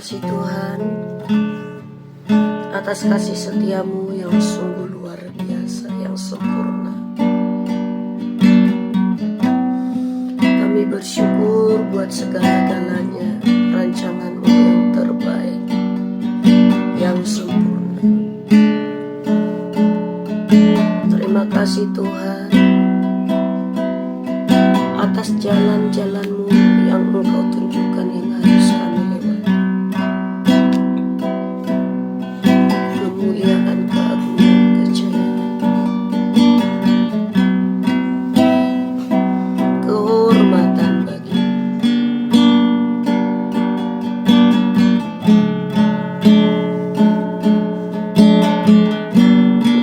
kasih Tuhan atas kasih setiamu yang sungguh luar biasa, yang sempurna. Kami bersyukur buat segala-galanya, rancanganmu yang terbaik, yang sempurna. Terima kasih Tuhan atas jalan-jalanmu yang Engkau tunjukkan yang harus kami lewati. Kemuliaan, keagungan, kejayaan, kehormatan bagi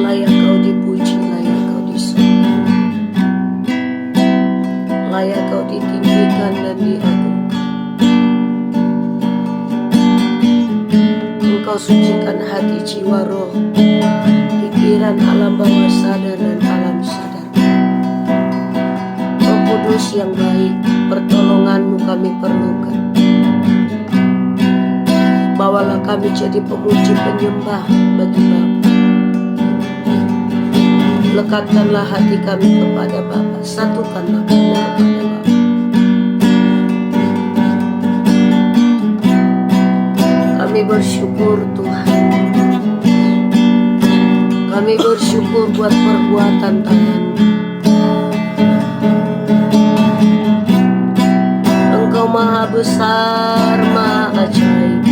layak Kau dipuji, layak Kau disembah, layak Kau ditinggikan dan diagungkan. Engkau sucikan hati, jiwa, roh, pikiran, alam bawah sadar dan alam sadar. Roh Kudus yang baik, pertolongan-Mu kami perlukan. Bawalah kami jadi pemuji penyembah bagi Bapa. Lekatkanlah hati kami kepada Bapa, satukanlah kami kepada Bapa. Kami bersyukur Tuhan, kami bersyukur buat perbuatan tangan-Mu. Engkau maha besar, maha ajaib.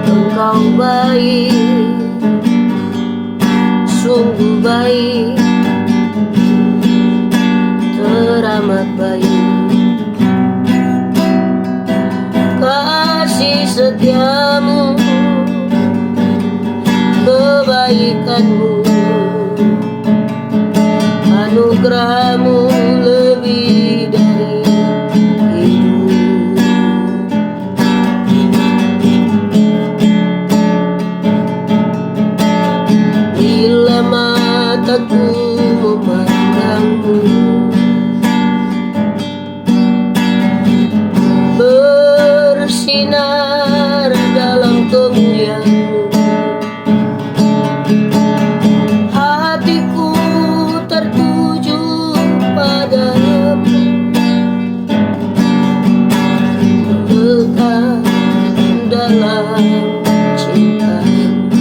Engkau baik, sungguh baik, teramat baik. Kasih setiamu, kebaikanmu, anugerahmu lebih dari hidup. Bila mataku memandangmu, bersinar dalam kemuliaan-Mu, hatiku tertuju padamu, melekat dalam cinta-Mu.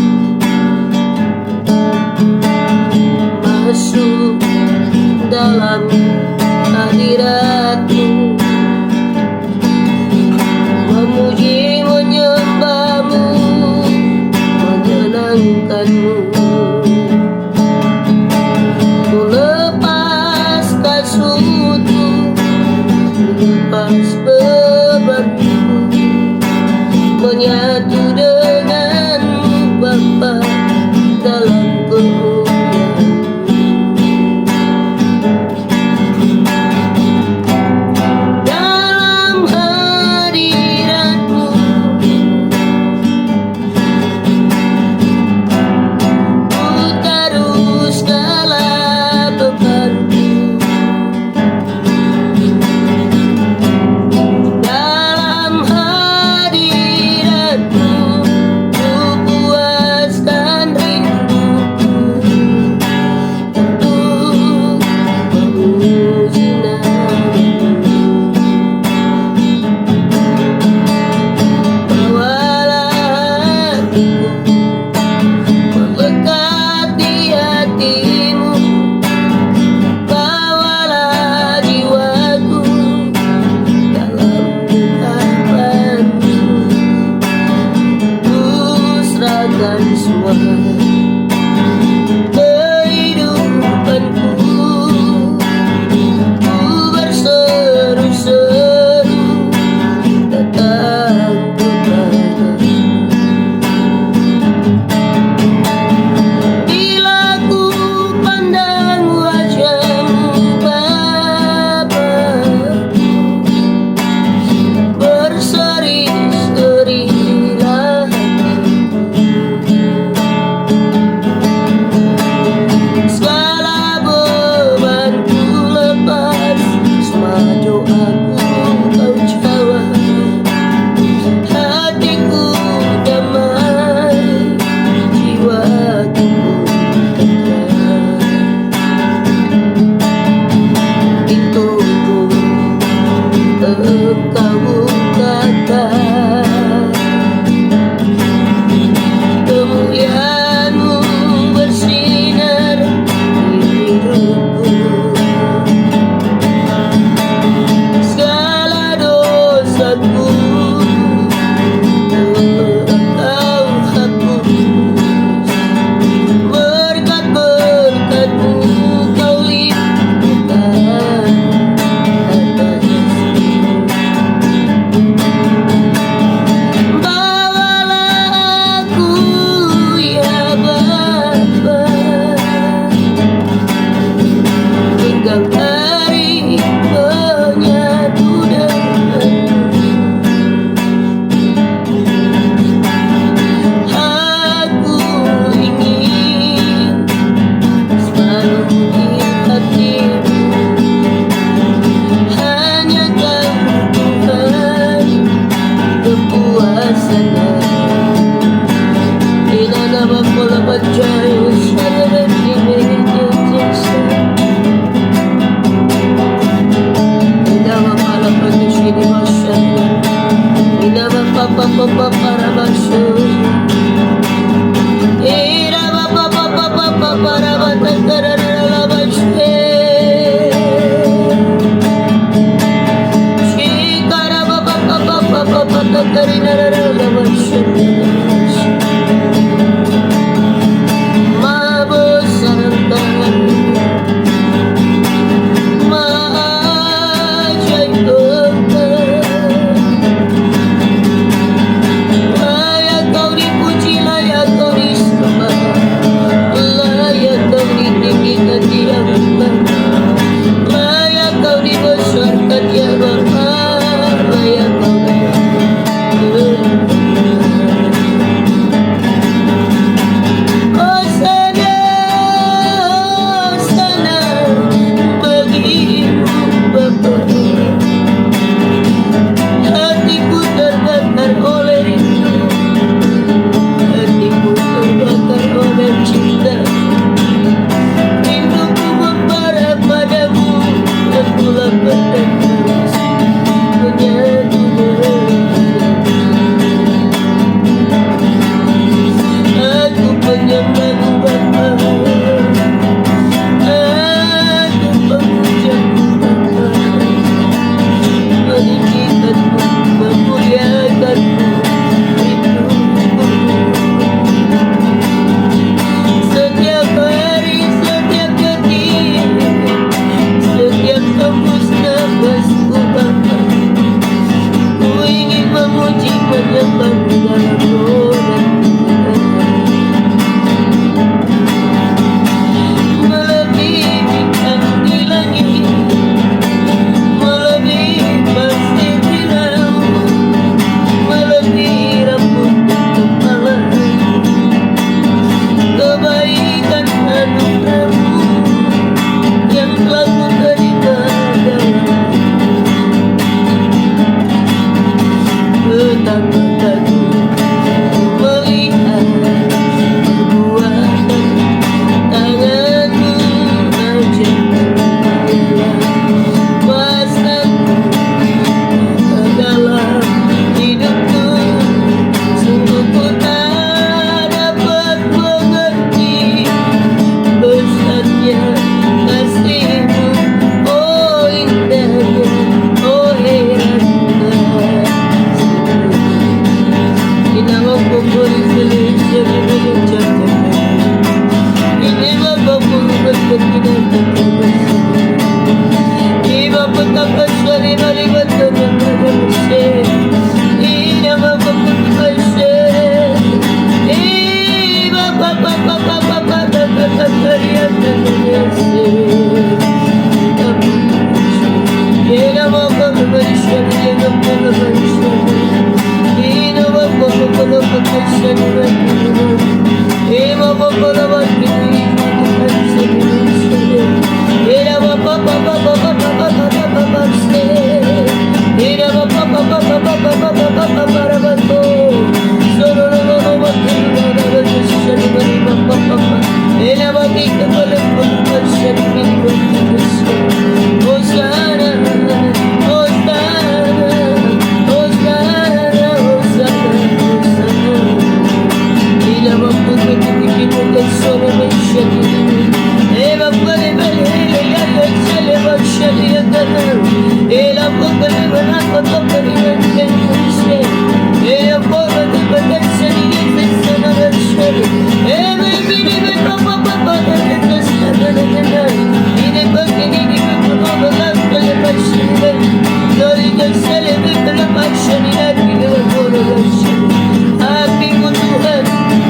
Apimu Tuhan,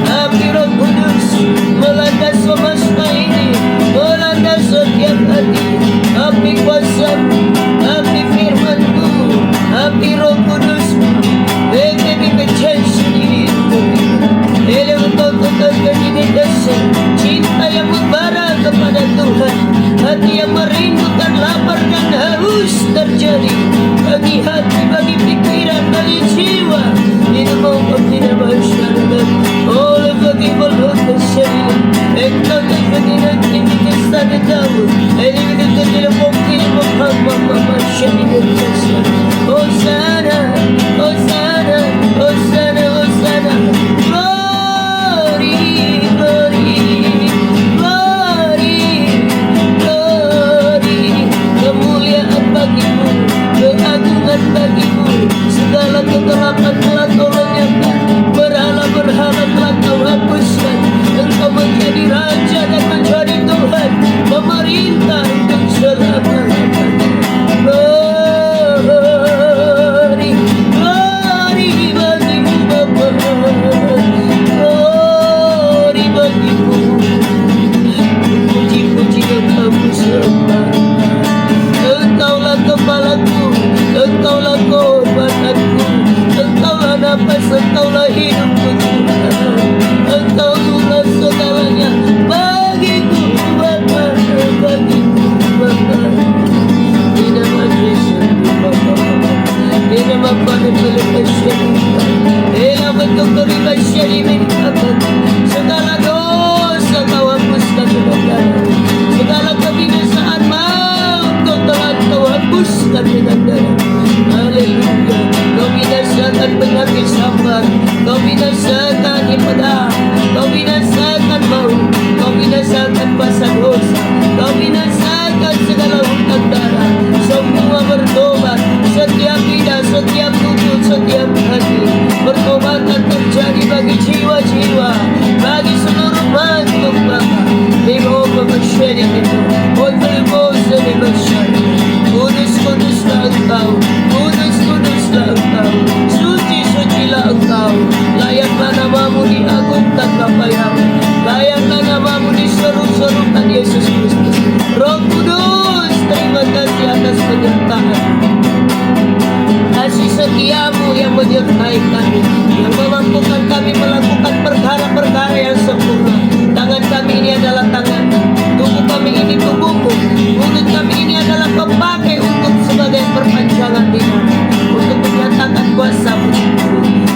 api Roh Kudus melanda semesta ini, melanda setiap hati. Api kuasa-Mu, api firman-Mu, api Roh Kudus-Mu, kami percaya sendiri Ele untuk ini dasar cinta yang membara kepada Tuhan, hati yang merindukan, lapar dan haus terjadi bagi hati, bagi pikiran, bagi jiwa. Ini mau tidak masyarakat oleh bagi mulut tersebut. Engkau tidak ini kisah tahu. Ini tidak mungkin Muhammad masyarakat tersebut. Hosana, Hosana, Hosana, Hosana. Glory, glory, glory, glory. Kemuliaan bagi-Mu, keagungan bagi-Mu. Segala kegelapan telah Kau lenyapkan, berhala-berhala telah Kau hapuskan. Engkau menjadi Raja dan menjadi Tuhan, memerintah untuk selama-lamanya. Glory, glory bagi-Mu Bapa, glory bagi-Mu. Puji-puji Engkau sembah. Engkaulah kepalaku, Engkaulah korbananku, Engkaulah nafas, Engkaulah hidupku Tuhan. Engkaulah segalanya bagiku Bapa, bagiku Bapa. Di nama Yesus Bapa, di nama Pada Pelipasya, di nama Tukuribasya dimintakan. Segala dosa Kau hapuskan dengan darah, segala kebinasaan maut Kau hapuskan dengan darah. Haleluya. Kau binasakan penyakit sabar, Kau binasakan ibadah, Kau binasakan maut, Kau binasakan basah dosa, Kau binasakan segala hutang darah. Semua bertobat, setiap lidah, setiap tubuh, setiap hati. Pertobatan terjadi bagi jiwa-jiwa, bagi seluruh makhluk Bapa. Jehovah bersyariat itu, Kudus bersyariat. Kudus-kuduslah Engkau, kudus-kuduslah Engkau, suci-sucilah Engkau. Layaklah nama-Mu diagungkan Bapa Yahweh, layaklah nama-Mu diseru-serukan Yesus Kristus. Roh Kudus, terima kasih atas penyertaan, kasih setia-Mu yang menyertai kami, yang memampukan kami melakukan perkara-perkara yang sempurna. Tangan kami ini adalah tangan, tubuh kami ini tubuhmu, mulut kami ini adalah Kau pakai untuk sebagai perpanjangan tangan, untuk menyatakan kuasa-Mu.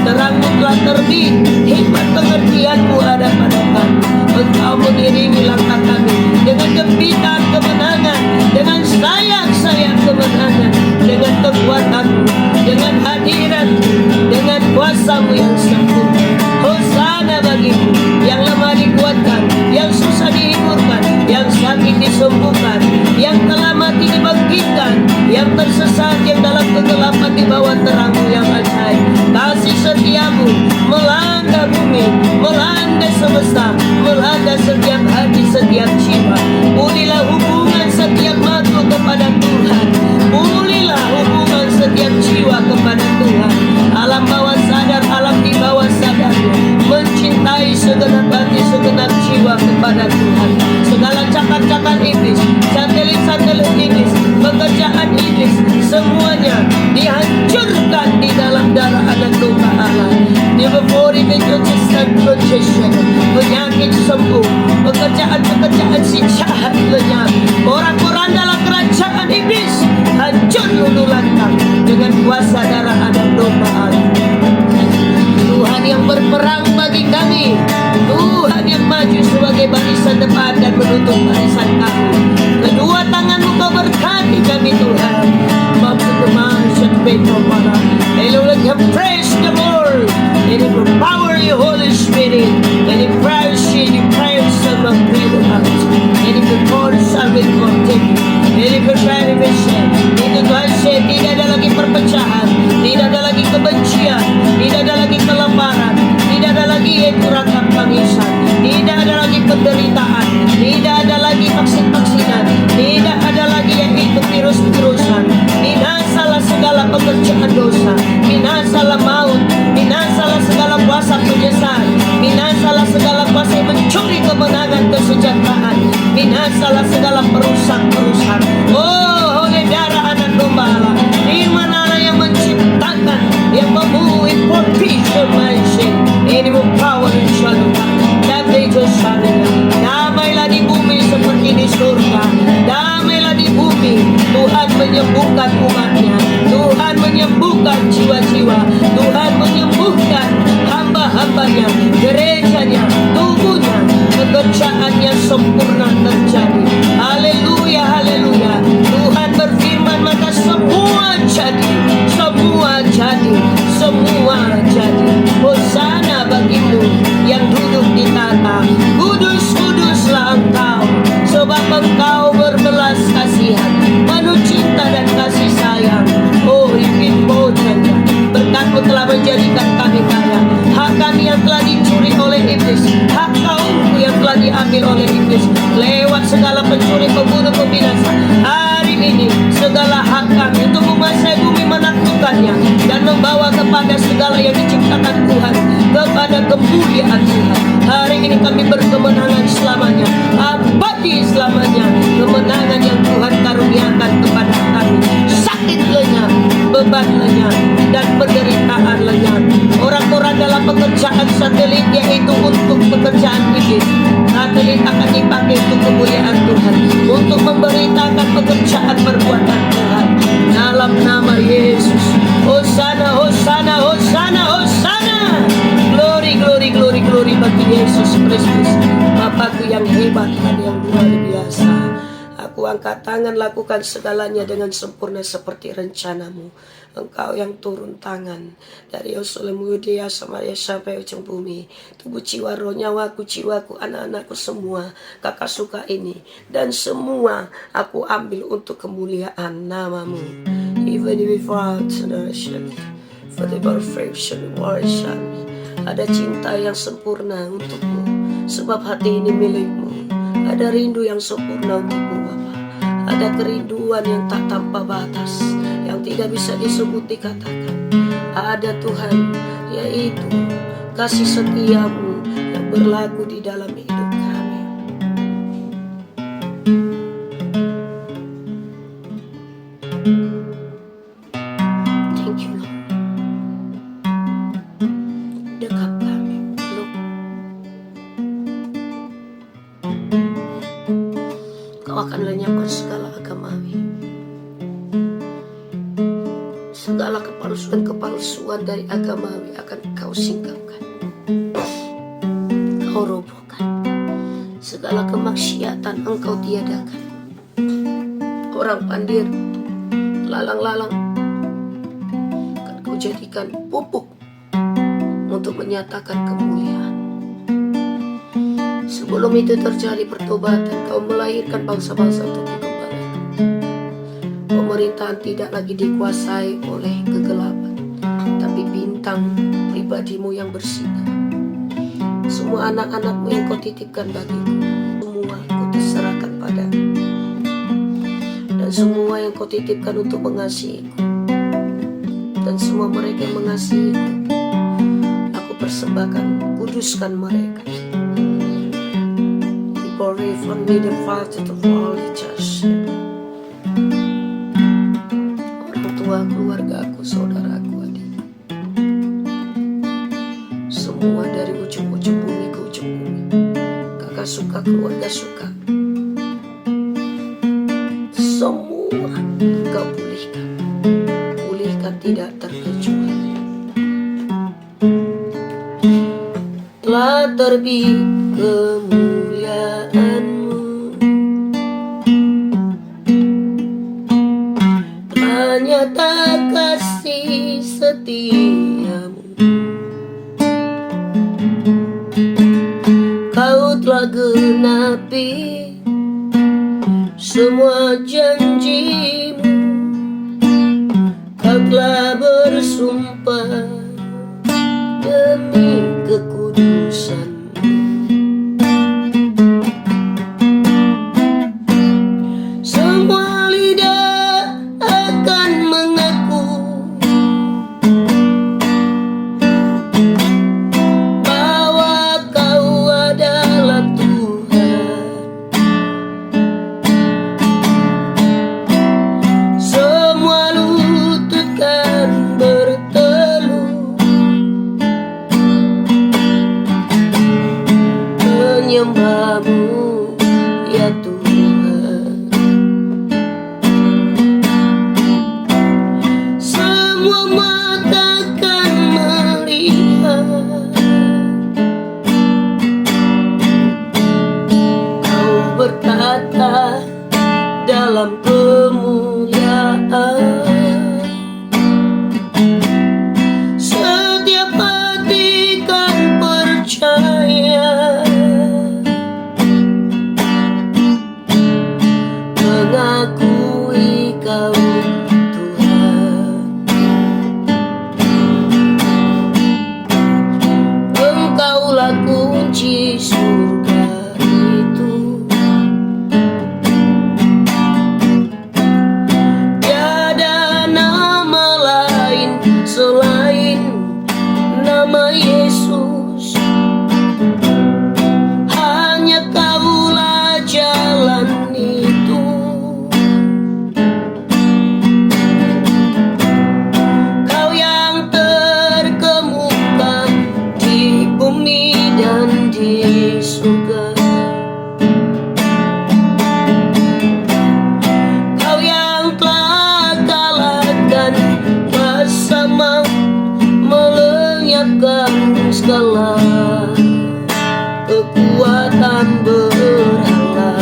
Terang-Mu telah terbit, hikmat pengertian-Mu ada pada kami. Engkau mengiringi langkah kami dengan gempitaan kemenangan, dengan sayap-sayap kemenangan, dengan kekuatan-Mu, dengan hadirat-Mu, dengan kuasa-Mu yang sempurna. Hosana bagi-Mu, yang lemah dikuatkan, yang susah dihiburkan, yang sakit disembuhkan, yang telah mati dibangkitkan, yang tersesat, yang dalam kegelapan dibawa terang-Mu yang ajaib. Kasih setia-Mu melanda bumi, melanda semesta, melanda setiap hati, setiap jiwa. Pulihlah hubungan setiap makhluk kepada Tuhan, pulihlah hubungan setiap jiwa kepada Tuhan. Alam bawah sadar, alam di bawah sadar mencintai segenap hati, segenap jiwa kepada Tuhan. Segala cakar-cakar iblis, satelit-satelit iblis, pekerjaan iblis, semuanya dihancurkan di dalam darah anak domba Allah. Penyakit sembuh, pekerjaan si jahat lenyap. Orang-orang dalam kerajaan iblis hancur lululantak dengan kuasa darah anak domba Allah. Tuhan yang berperang bagi kami, Tuhan yang maju sebagai barisan depan dan menutup barisan kami. Kedua tangan-Mu Kau berkati kami Tuhan. Mampu teman sepenuh para. Hallelujah, praise the Lord. And He will power your Holy Spirit. And He praise you, praise Him of freedom heart. And He will pour salvation continue. And He will revelation. Itu Tuhan saya, tidak ada lagi perpecahan, tidak ada lagi kebencian, tidak ada lagi kelaparan, tidak ada lagi yaitu rangkap tangisan, tidak ada lagi penderitaan, tidak ada lagi vaksin-vaksinan, tidak ada lagi yaitu virus-virusan. Binasalah segala pekerjaan dosa, binasalah maut, binasalah segala kuasa penyesalan, binasalah segala kuasa yang mencuri kemenangan kesejahteraan, binasalah segala perusak-perusak. Oh, oleh darah anak domba Allah, di manalah yang menciptakan, yang memenuhi provision, ini power insyaAllah. Damai damailah di bumi seperti di surga. Damailah di bumi. Tuhan menyembuhkan umatnya, Tuhan menyembuhkan jiwa-jiwa, Tuhan menyembuhkan hamba-hambanya, gerejanya, tubuhnya, pekerjaannya sempurna terjadi. Haleluya, haleluya. Tuhan berfirman maka semua jadi, semua jadi, semua jadi. Hosana bagimu yang duduk di tata. Kudus, kuduslah Engkau, sebab Engkau berbelas kasihan, penuh cinta dan kasih sayang. Oh, ingin bojanya, berkat-Mu telah menjadikan kami kaya. Hak kami yang telah dicuri oleh iblis, hak kaumku yang telah diambil oleh iblis, lewat segala pencuri, pembunuh, pembinasa. Hari ini segala hak kami untuk menguasai bumi, menaklukkannya dan membawa kepada segala yang diciptakan Tuhan, kepada kemuliaan Tuhan. Hari ini kami berkemenangan selamanya, abadi selamanya. Kemenangan yang Tuhan karuniakan kepada kami. Sakit lenyap, beban lenyap, dan penderitaan lenyap. Orang-orang dalam pekerjaan satelit, yaitu untuk pekerjaan iblis, satelit akan dipakai untuk kemuliaan Tuhan, untuk memberitakan pekerjaan perbuatan Tuhan dalam nama Yesus. Hosana, hosana, hosana, hosana. Glory, glory, glory, glory bagi Yesus Kristus, Bapakku yang hebat dan yang luar biasa. Aku angkat tangan, lakukan segalanya dengan sempurna seperti rencana-Mu. Engkau yang turun tangan dari Yerusalem, Yudea, Samaria sampai ujung bumi. Tubuh, jiwa, roh, nyawaku, jiwaku, anak-anakku semua Kakak suka ini, dan semua aku ambil untuk kemuliaan nama-Mu. Even without generation, for the perfection worship. Ada cinta yang sempurna untukmu, sebab hati ini milikmu. Ada rindu yang sempurna untukmu Bapa. Ada kerinduan yang tak tanpa batas, yang tidak bisa disebut dikatakan. Ada Tuhan, yaitu kasih setia-Mu yang berlaku di dalam hidup kami. Thank you Lord. Dekat kami Lord. Kau akan lenyapkan segala agamawi, segala kepalsuan dari agamawi akan Kau singkapkan, Kau robohkan. Segala kemaksiatan Engkau tiadakan. Orang pandir, lalang-lalang akan Kau jadikan pupuk untuk menyatakan kemuliaan. Sebelum itu terjadi pertobatan, Kau melahirkan bangsa-bangsa untuk dikembalikan. Pemerintahan tidak lagi dikuasai oleh kegelapan, tapi bintang pribadi-Mu yang bersinar. Semua anak-anak-Mu yang Kau titipkan bagiku, semua Kau terserahkan padaku. Dan semua yang Kau titipkan untuk mengasihiku, dan semua mereka yang mengasihiku, aku persembahkan, kuduskan mereka. Glory from me the Father to all the church. Orang tua, keluargaku, saudaraku, adik, semua dari ujung-ujung bumi ke ujung bumi, kakak suka, keluarga suka. Semua Engkau pulihkan. Pulihkan tidak terkecuali. Telah terbit kemuliaan-Mu, telah nyata kasih setia-Mu. Kau telah genapi semua janji-Mu. Kau telah bersumpah demi kekudusan. Semua lidah akan mengaku bahwa Kau adalah Tuhan. Semua lutut kan berteluh menyembah-Mu, ya Tuhan. Semua mata akan melihat Kau berkata dalam kemuliaan. Setiap hati kan percaya mengakui Kau Tuhan. Engkaulah kunci surga itu. Tiada nama lain selain nama Yesus. Hanya Kaulah jalan itu. Kau yang terkemuka di bumi dan di surga. Kau yang telah kalahkan bersama, melenyapkan segala kekuatan berhala.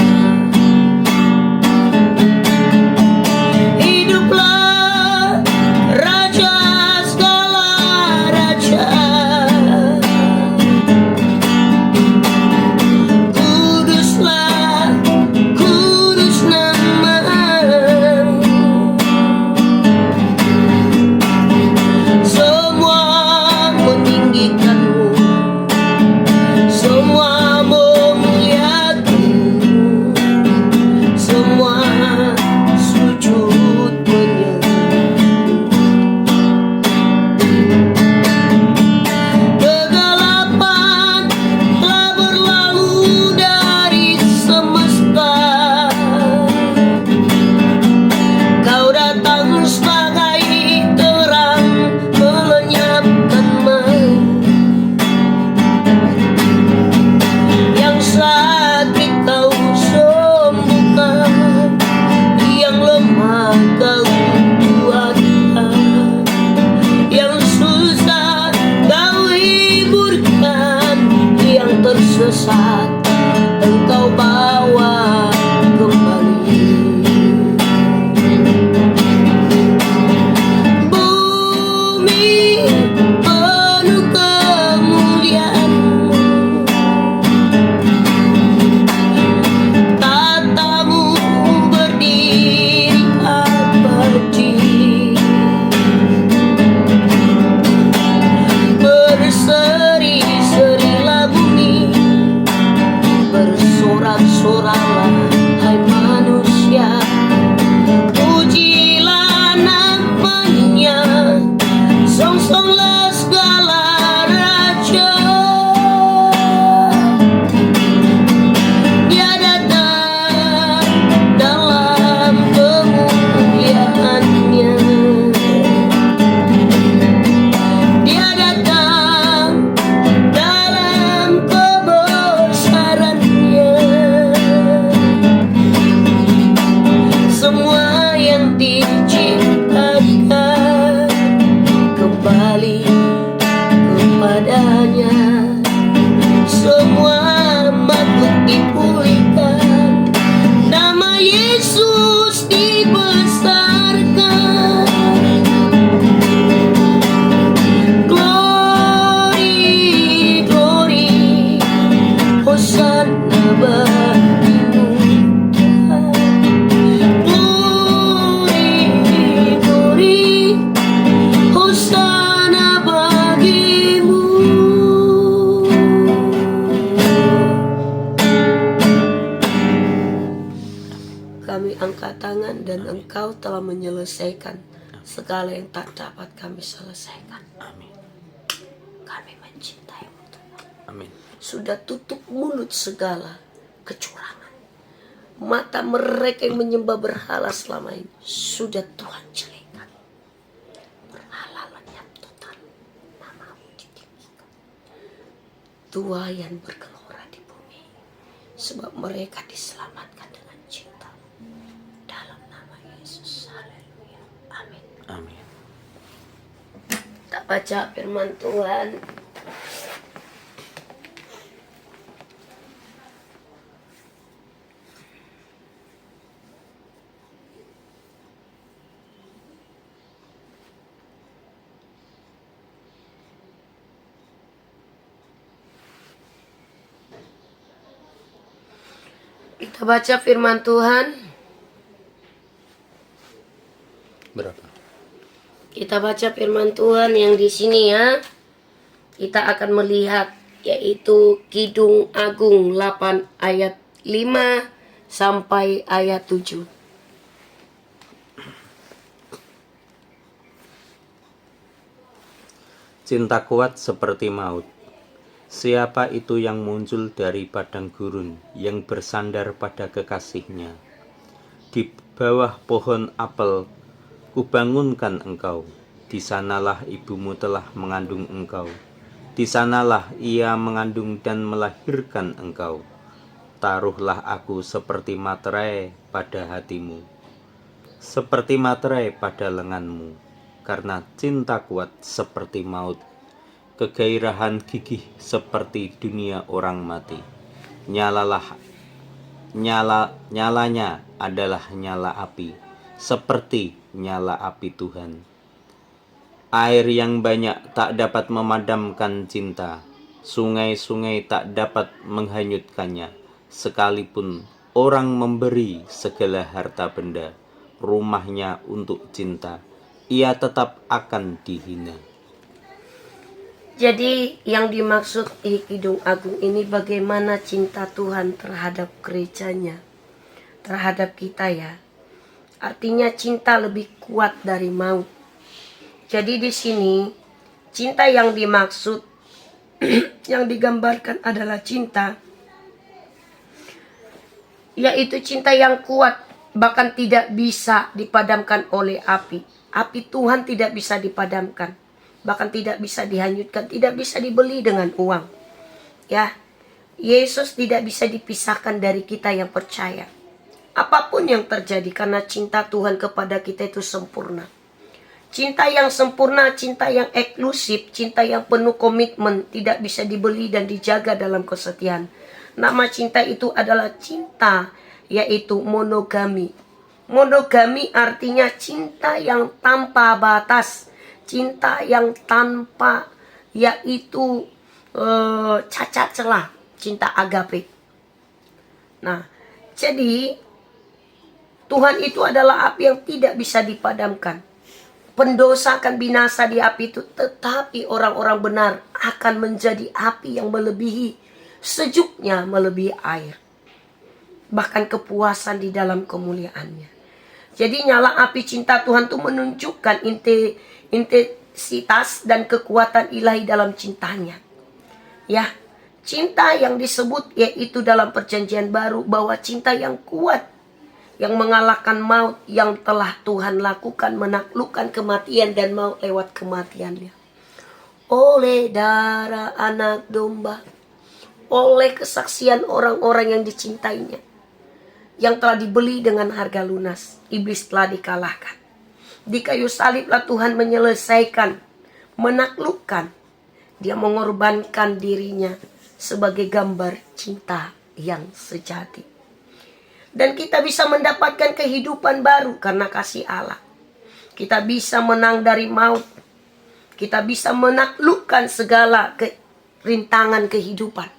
Hiduplah Raja segala raja. Kuduslah, kudus nama-Mu. Semua meninggikan-Mu, semua memuliakan-Mu, semua sujud menyembah. Kegelapan telah berlalu dari semesta. Kau datang sebagai terang melenyapkan malam. Yang sakit Kau sembuhkan, yang lemah Kau kuatkan, yang susah Kau hiburkan, yang tersesat Engkau bawa kembali. Bumi penuh kemuliaan-Mu, tata-Mu berdiri abadi. Berseri-serilah bumi, bersorak-soraklah hai manusia. Pujilah namanya, song-songlah segala raja. Dia datang dalam kemuliaan-Nya. Dia datang dalam kebesaran-Nya. angkat tangan dan Engkau telah menyelesaikan segala yang tak dapat kami selesaikan. Amin. Kami mencintaimu Tuhan. Amin. Sudah tutup mulut segala kecurangan. Mata mereka yang menyembah berhala selama ini sudah Tuhan jelekan. Berhala lenyap total. Namamu ditinggikan. Tuhan yang bergelora di bumi. Sebab mereka diselamatkan dengan cinta. Dalam nama Yesus. Haleluya. Amin. Amin. Kita baca firman Tuhan. Kita baca firman Tuhan. Berapa? Kita baca firman Tuhan yang di sini ya. Kita akan melihat yaitu Kidung Agung 8 ayat 5 sampai ayat 7. Cinta kuat seperti maut. Siapa itu yang muncul dari padang gurun, yang bersandar pada kekasihnya? Di bawah pohon apel, kubangunkan engkau. Di sanalah ibumu telah mengandung engkau. Di sanalah ia mengandung dan melahirkan engkau. Taruhlah aku seperti materai pada hatimu, seperti materai pada lenganmu, karena cinta kuat seperti maut. Kegairahan gigih seperti dunia orang mati. Nyalanya adalah nyala api, seperti nyala api Tuhan. Air yang banyak tak dapat memadamkan cinta. Sungai-sungai tak dapat menghanyutkannya. Sekalipun orang memberi segala harta benda, rumahnya untuk cinta, ia tetap akan dihina. Jadi yang dimaksud di Kidung Agung ini bagaimana cinta Tuhan terhadap gerejanya, terhadap kita ya. Artinya cinta lebih kuat dari maut. Jadi di sini cinta yang dimaksud yang digambarkan adalah cinta yaitu cinta yang kuat, bahkan tidak bisa dipadamkan oleh api. Api Tuhan tidak bisa dipadamkan, bahkan tidak bisa dihanyutkan, tidak bisa dibeli dengan uang. Ya, Yesus tidak bisa dipisahkan dari kita yang percaya. Apapun yang terjadi, karena cinta Tuhan kepada kita itu sempurna. Cinta yang sempurna, cinta yang eksklusif, cinta yang penuh komitmen, tidak bisa dibeli dan dijaga dalam kesetiaan. Nama cinta itu adalah cinta, yaitu monogami. Monogami artinya cinta yang tanpa batas, cinta yang tanpa yaitu cacat celah, cinta agape. Nah, jadi Tuhan itu adalah api yang tidak bisa dipadamkan. Pendosa akan binasa di api itu, tetapi orang-orang benar akan menjadi api yang melebihi, sejuknya melebihi air. Bahkan kepuasan di dalam kemuliaannya. Jadi nyala api cinta Tuhan itu menunjukkan intensitas dan kekuatan ilahi dalam cintanya. Ya, cinta yang disebut yaitu dalam perjanjian baru bahwa cinta yang kuat, yang mengalahkan maut, yang telah Tuhan lakukan menaklukkan kematian dan maut lewat kematiannya. Oleh darah anak domba, oleh kesaksian orang-orang yang dicintainya, yang telah dibeli dengan harga lunas, iblis telah dikalahkan. Di kayu saliblah Tuhan menyelesaikan, menaklukkan. Dia mengorbankan dirinya sebagai gambar cinta yang sejati. Dan kita bisa mendapatkan kehidupan baru karena kasih Allah. Kita bisa menang dari maut. Kita bisa menaklukkan segala rintangan kehidupan.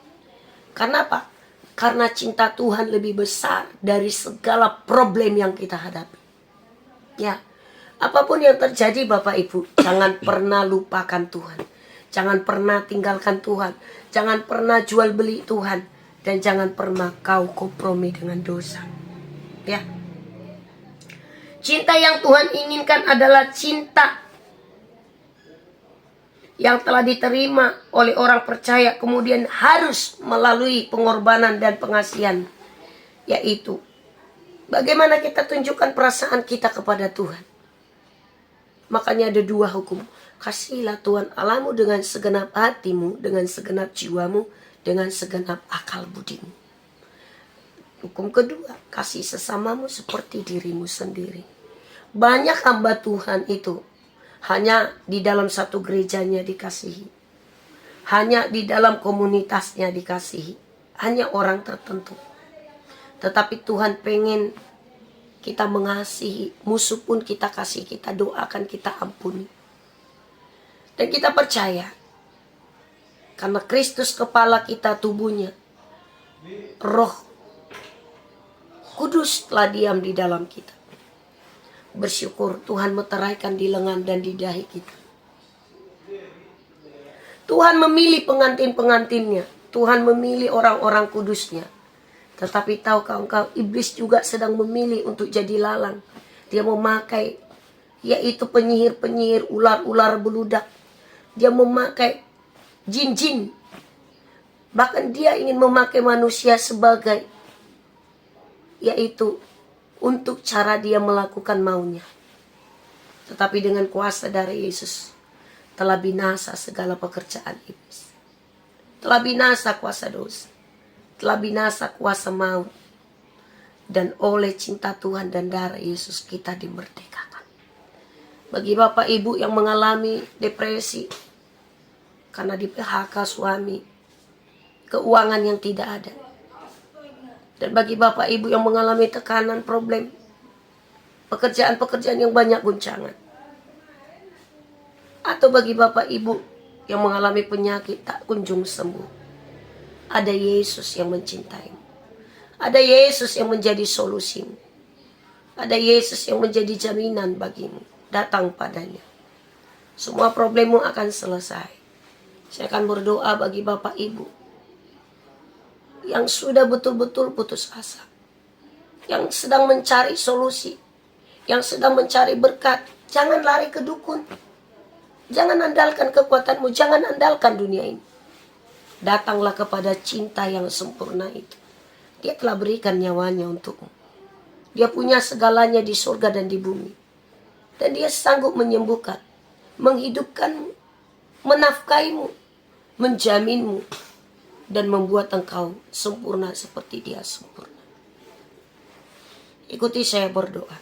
Karena apa? Karena cinta Tuhan lebih besar dari segala problem yang kita hadapi. Ya, apapun yang terjadi Bapak Ibu, jangan pernah lupakan Tuhan. Jangan pernah tinggalkan Tuhan. Jangan pernah jual beli Tuhan. Dan jangan pernah kau kompromi dengan dosa. Ya. Cinta yang Tuhan inginkan adalah cinta yang telah diterima oleh orang percaya, kemudian harus melalui pengorbanan dan pengasihan, yaitu bagaimana kita tunjukkan perasaan kita kepada Tuhan. Makanya ada 2 hukum. Kasihilah Tuhan Allahmu dengan segenap hatimu, dengan segenap jiwamu, dengan segenap akal budimu. Hukum kedua, kasih sesamamu seperti dirimu sendiri. Banyak hamba Tuhan itu hanya di dalam satu gerejanya dikasihi, hanya di dalam komunitasnya dikasihi, hanya orang tertentu. Tetapi Tuhan pengen kita mengasihi, musuh pun kita kasih, kita doakan, kita ampuni. Dan kita percaya, karena Kristus kepala kita, tubuhnya, Roh Kudus telah diam di dalam kita. Bersyukur Tuhan meteraikan di lengan dan di dahi kita. Tuhan memilih pengantin-pengantinnya. Tuhan memilih orang-orang kudusnya. Tetapi tahukah engkau, iblis juga sedang memilih untuk jadi lalang. Dia memakai, yaitu penyihir-penyihir, ular-ular beludak. Dia memakai jin-jin. Bahkan dia ingin memakai manusia sebagai, yaitu untuk cara dia melakukan maunya. Tetapi dengan kuasa dari Yesus telah binasa segala pekerjaan iblis. Telah binasa kuasa dosa. Telah binasa kuasa maut. Dan oleh cinta Tuhan dan darah Yesus kita dimerdekakan. Bagi Bapak Ibu yang mengalami depresi karena di PHK suami, keuangan yang tidak ada. Dan bagi Bapak Ibu yang mengalami tekanan, problem, pekerjaan-pekerjaan yang banyak guncangan. Atau bagi Bapak Ibu yang mengalami penyakit tak kunjung sembuh. Ada Yesus yang mencintaimu. Ada Yesus yang menjadi solusimu. Ada Yesus yang menjadi jaminan bagimu. Datang padanya. Semua problemmu akan selesai. Saya akan berdoa bagi Bapak Ibu yang sudah betul-betul putus asa, yang sedang mencari solusi, yang sedang mencari berkat. Jangan lari ke dukun, jangan andalkan kekuatanmu, jangan andalkan dunia ini. Datanglah kepada cinta yang sempurna itu. Dia telah berikan nyawanya untukmu. Dia punya segalanya di surga dan di bumi, dan dia sanggup menyembuhkan, menghidupkanmu, menafkaimu, menjaminmu, dan membuat engkau sempurna seperti dia sempurna. Ikuti saya berdoa.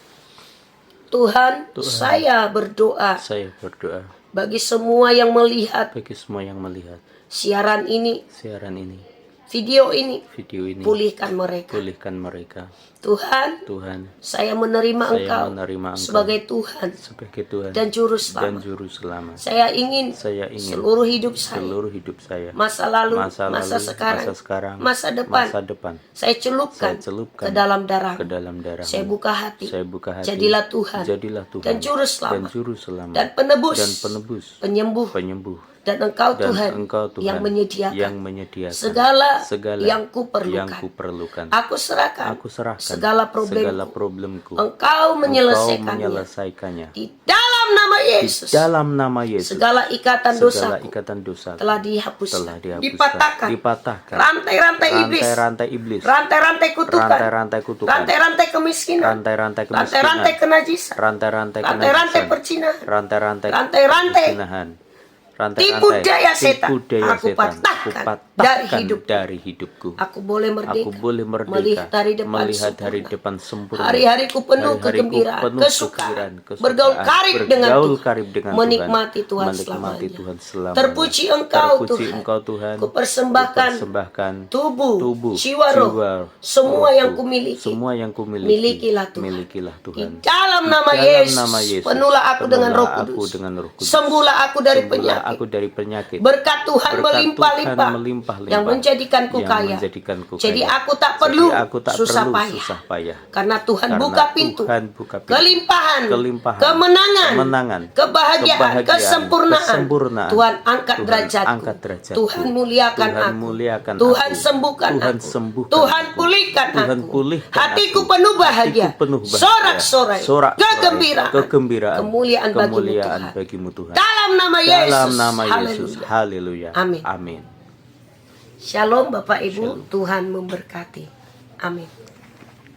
Tuhan, saya berdoa bagi semua yang melihat siaran ini, video ini, pulihkan mereka. Tuhan, saya menerima Engkau sebagai Tuhan dan Juru Selamat. Saya ingin seluruh hidup saya, masa lalu, masa sekarang, masa depan, saya celupkan ke dalam darah. Saya buka hati, jadilah Tuhan dan Juru Selamat dan penebus, penyembuh. Dan Engkau Tuhan yang menyediakan segala yang kuperlukan. Aku serahkan segala problemku. Engkau menyelesaikannya. Di dalam nama Yesus. Segala ikatan dosa telah dihapuskan. Dipatahkan. Rantai-rantai iblis. Rantai-rantai kutukan. Rantai-rantai kemiskinan. Rantai-rantai kenajisan. Rantai-rantai percinahan. Rantai-rantai tipu daya setan, aku patahkan dari hidupku. Aku boleh merdeka, melihat hari depan sempurna. Hari-hariku penuh kegembiraan, kesukaan, bergaul karib dengan Tuhan, menikmati Tuhan selamanya. Terpuji Engkau Tuhan, kupersembahkan tubuh, jiwa, roh, semua yang kumiliki, milikilah Tuhan. Di dalam nama Yesus, penuhlah aku dengan Roh Kudus, sembuhlah aku dari penyakit, aku dari penyakit. Berkat Tuhan Berkat melimpah-limpah Tuhan melimpah-limpah yang menjadikanku yang kaya. menjadikanku Jadi kaya. aku tak perlu Jadi aku tak susah perlu payah. susah payah. Karena Tuhan Karena buka pintu, Tuhan buka pintu. kelimpahan, Kelimpahan, kemenangan, kemenangan, kebahagiaan, kesempurnaan. kesempurnaan. Tuhan angkat Tuhan derajatku. angkat derajatku. Tuhan muliakan Tuhan aku. muliakan Tuhan aku. sembuhkan Tuhan aku. sembuhkan Tuhan aku. pulihkan Tuhan aku. pulihkan Hatiku aku. penuh bahagia. Hatiku penuh bahagia. Sorak-sorai. Sorak-sorai. Kegembiraan. Kegembiraan. Kemuliaan bagimu Kemuliaan Tuhan. bagimu Tuhan. Dalam nama Yesus. Dalam nama Yesus. Haleluya. Haleluya. Amin. Amin. Shalom Bapak Ibu. Shalom. Tuhan memberkati. Amin.